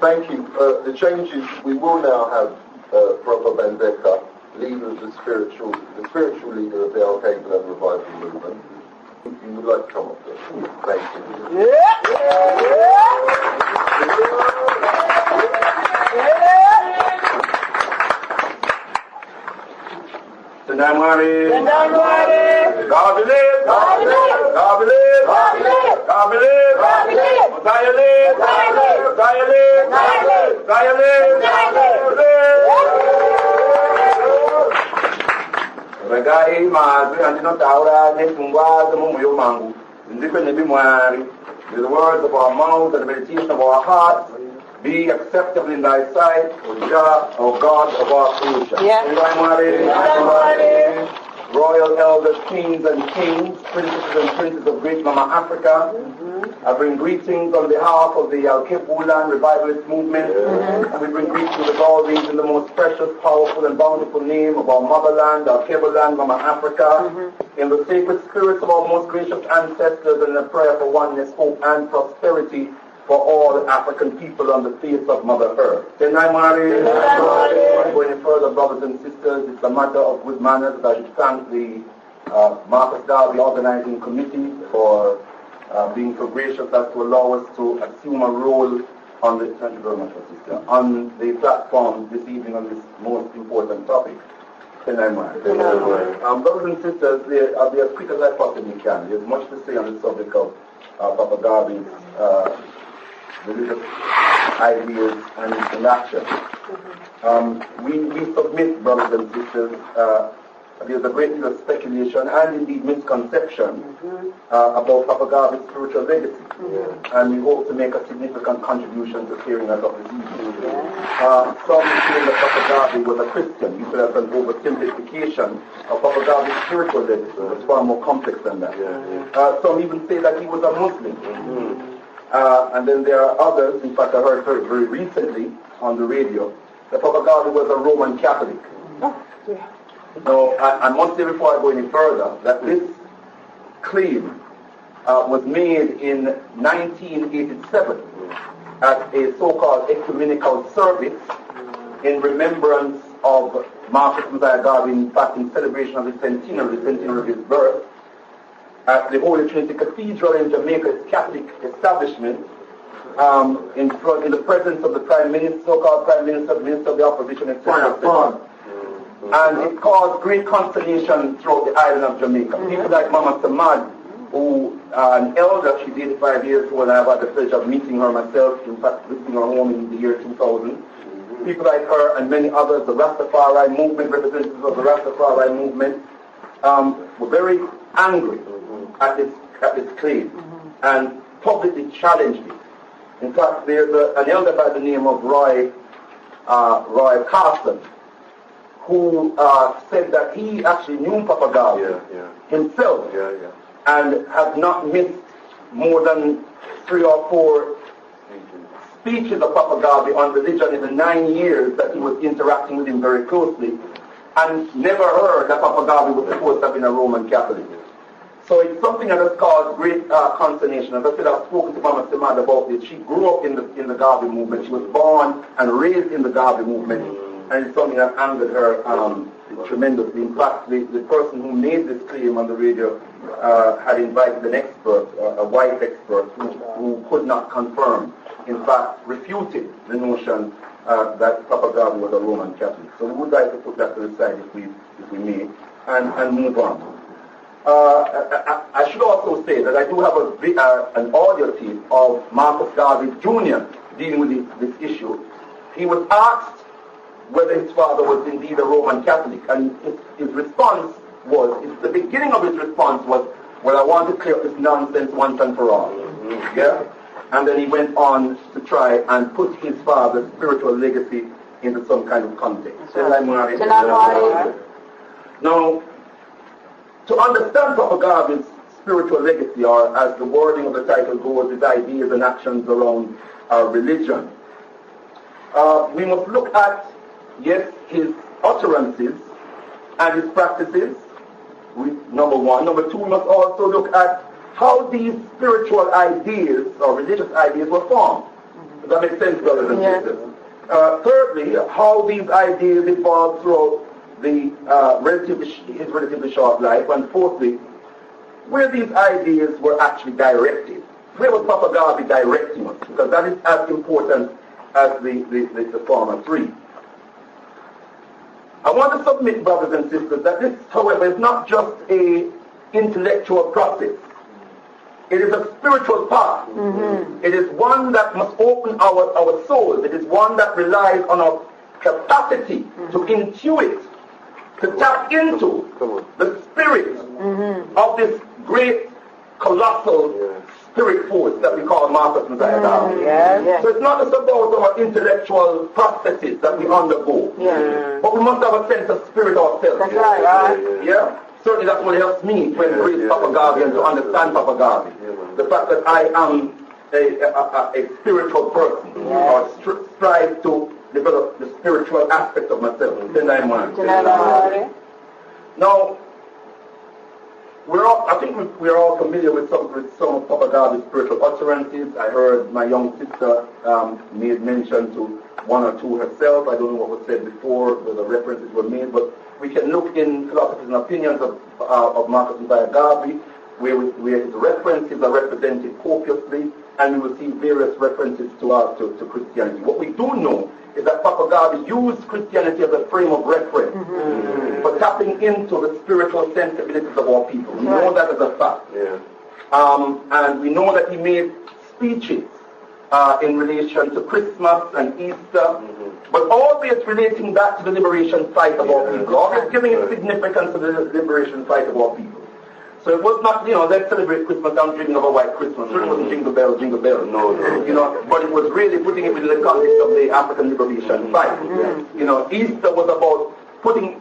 Thank you. The changes, we will now have Bro.Ldr.Mbandaka, leader of the spiritual leader of the Alkebu-Lan revival movement. You would like to come up there? Thank you. Tendamari, God believe, God believe, God believe, God believe, God believe, God believe, Mosiah live, Mosiah live, Mosiah live, Mosiah live. Regai mazi andino taura nefungwa zumuyo mangu. Ndikwenye bimwari. With the words of our mouth and the meditation of our hearts be acceptable in thy sight, O Jah, O God of our creation. Royal elders, queens and kings, princesses and princes of great Mama Africa, I bring greetings on behalf of the Alkebu-Lan revivalist movement, and we bring greetings with all these in the most precious, powerful and bountiful name of our motherland, Alkebu-Lan, Mama Africa, in the sacred spirits of our most gracious ancestors, and in a prayer for oneness, hope and prosperity for all African people on the face of Mother Earth. Before any further, brothers and sisters, it's a matter of good manners that I should thank the Mosiah Garvey organizing committee for being so gracious as to allow us to assume a role on the, thank you very much, sister, on the platform this evening on this most important topic. Brothers and sisters, I'll be as quick as I possibly can. There's much to say on the subject of Papa Garvey's religious ideas and action. We submit, brothers and sisters, there's a great deal of speculation and indeed misconception about Papa Garvey's spiritual legacy. And we hope to make a significant contribution to clearing us of this issue. Some claim that Papa Garvey was a Christian. You could have an oversimplification of Papa Garvey's spiritual legacy. It's far more complex than that. Some even say that he was a Muslim. And then there are others, in fact I heard very recently on the radio, that Papa Garvey was a Roman Catholic. Now, I must say before I go any further, that this claim was made in 1987 at a so-called ecumenical service in remembrance of Mosiah Garvey, in fact in celebration of the centenary of his birth, at the Holy Trinity Cathedral in Jamaica, its Catholic establishment, in the presence of the Prime Minister, so-called Prime Minister, Minister of the Opposition, etc. And it caused great consternation throughout the island of Jamaica. People like Mama Samad, who an elder, she's 85 years old, and I've had the pleasure of meeting her myself, in fact visiting her home in the year 2000. People like her and many others, the Rastafari movement, representatives of the Rastafari movement, were very angry at this claim and publicly challenged it. In fact, there's an elder by the name of Roy Carson, who said that he actually knew Papa Garvey himself and had not missed more than 3 or 4 speeches of Papa Garvey on religion in the 9 years that he was interacting with him very closely, and never heard that Papa Garvey was supposed to have been a Roman Catholic. So it's something that has caused great consternation. As I said, I've spoken to Mama Samad about this. She grew up in the Garvey movement. She was born and raised in the Garvey movement. And it's something that angered her tremendously. In fact, the person who made this claim on the radio had invited an expert, a white expert, who could not confirm, in fact, refuted the notion that Papa Garvey was a Roman Catholic. So we would like to put that to the side if we may, and move on. I should also say that I do have an audio tape of Marcus Garvey Jr. dealing with this issue. He was asked whether his father was indeed a Roman Catholic, and his response was, the beginning of his response was, well, I want to clear up this nonsense once and for all. Yeah? And then he went on to try and put his father's spiritual legacy into some kind of context. Now, to understand Papa Garvey's spiritual legacy, or as the wording of the title goes, his ideas and actions around religion, we must look at, yes, his utterances and his practices, number one. Number two, we must also look at how these spiritual ideas or religious ideas were formed. Does that make sense, brothers and sisters? Thirdly, how these ideas evolved throughout the his relatively short life. And fourthly, where these ideas were actually directed. Where was Papa Garvey directing us? Because that is as important as the former three. I want to submit, brothers and sisters, that this, however, is not just a intellectual process. It is a spiritual path. It is one that must open our souls. It is one that relies on our capacity to intuit, to tap into the spirit of this great, colossal spirit force that we call Mosiah Garvey. So it's not just about our intellectual processes that we undergo, but we must have a sense of spirit ourselves. That's right. Yeah. Certainly that's what helps me to embrace Papa Garvey and to understand Papa Garvey. The fact that I am a spiritual person, or strive to develop the spiritual aspect of myself. Now, I think we're all familiar with some of Papa Garvey's spiritual utterances. I heard my young sister made mention to one or two herself. I don't know what was said before, whether references were made, but we can look in Philosophies and Opinions of Mosiah Garvey, where his references are represented copiously, and we will see various references to Christianity. What we do know is that Papa Garvey used Christianity as a frame of reference for tapping into the spiritual sensibilities of our people. We know that as a fact. And we know that he made speeches in relation to Christmas and Easter, but always relating back to the liberation fight of our people, always giving a significance to the liberation fight of our people. So it was not, let's celebrate Christmas, I'm dreaming of a white Christmas. It wasn't jingle bell, jingle bell. No. But it was really putting it within the context of the African liberation fight. Easter was about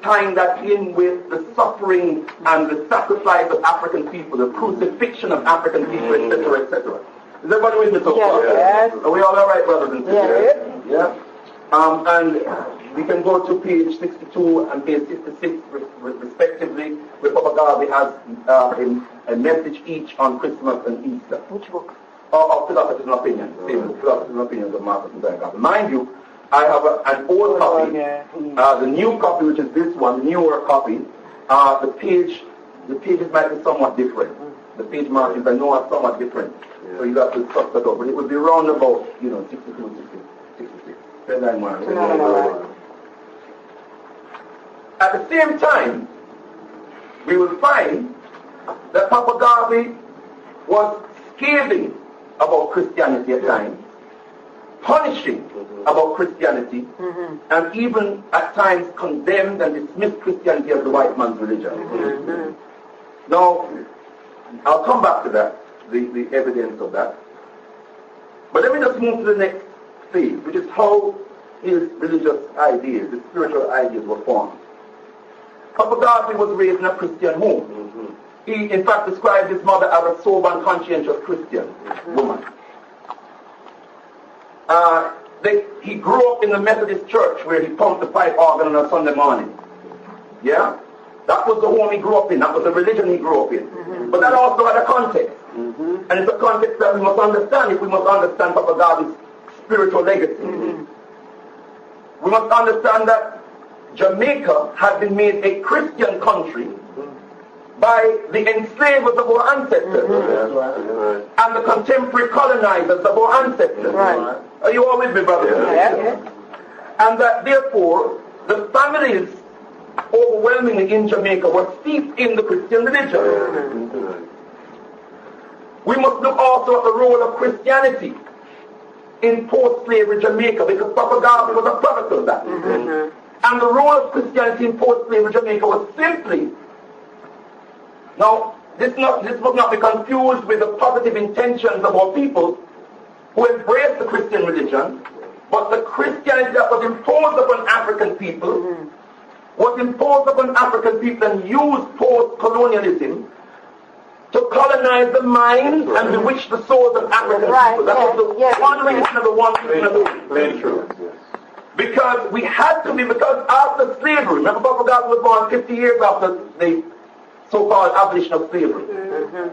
tying that in with the suffering and the sacrifice of African people, the crucifixion of African people, etc., etc. Is everybody with me so far? Yes. Are we all right, brothers and sisters? Yeah. And we can go to page 62 and page 66 respectively, where Papa Garvey has a message each on Christmas and Easter. Which book? Of Philosophies and Opinions. Same book, Philosophies and Opinions of Mosiah Garvey. Mind you, I have an old copy, the new copy, which is this one, newer copy. The pages might be somewhat different. The page markings I know are somewhat different. So you have to trust that up. But it would be round about, 62, 66. At the same time, we will find that Papa Garvey was scathing about Christianity at times, punishing about Christianity, and even at times condemned and dismissed Christianity as the white man's religion. Now, I'll come back to that, the evidence of that. But let me just move to the next phase, which is how his religious ideas, his spiritual ideas were formed. Papa Garvey was raised in a Christian home. He, in fact, described his mother as a sober and conscientious Christian woman. He grew up in the Methodist church where he pumped the pipe organ on a Sunday morning. Yeah? That was the home he grew up in. That was the religion he grew up in. But that also had a context. And it's a context that we must understand if we must understand Papa Garvey's spiritual legacy. We must understand that Jamaica had been made a Christian country by the enslavers of our ancestors and the contemporary colonizers of our ancestors. Are you all with me, brothers? And that therefore the families overwhelmingly in Jamaica were steeped in the Christian religion. We must look also at the role of Christianity in post-slavery Jamaica, because Papa Garvey was a product of that. And the role of Christianity in post-slavery Jamaica was simply, now this must not be confused with the positive intentions of our people who embraced the Christian religion, but the Christianity that was imposed upon African people was imposed upon African people and used post-colonialism to colonize the minds and bewitch the souls of African people. That was the one reason of the one reason. Because we had to be, because after slavery, remember Bro.Ldr.Mbandaka was born 50 years after the so-called abolition of slavery.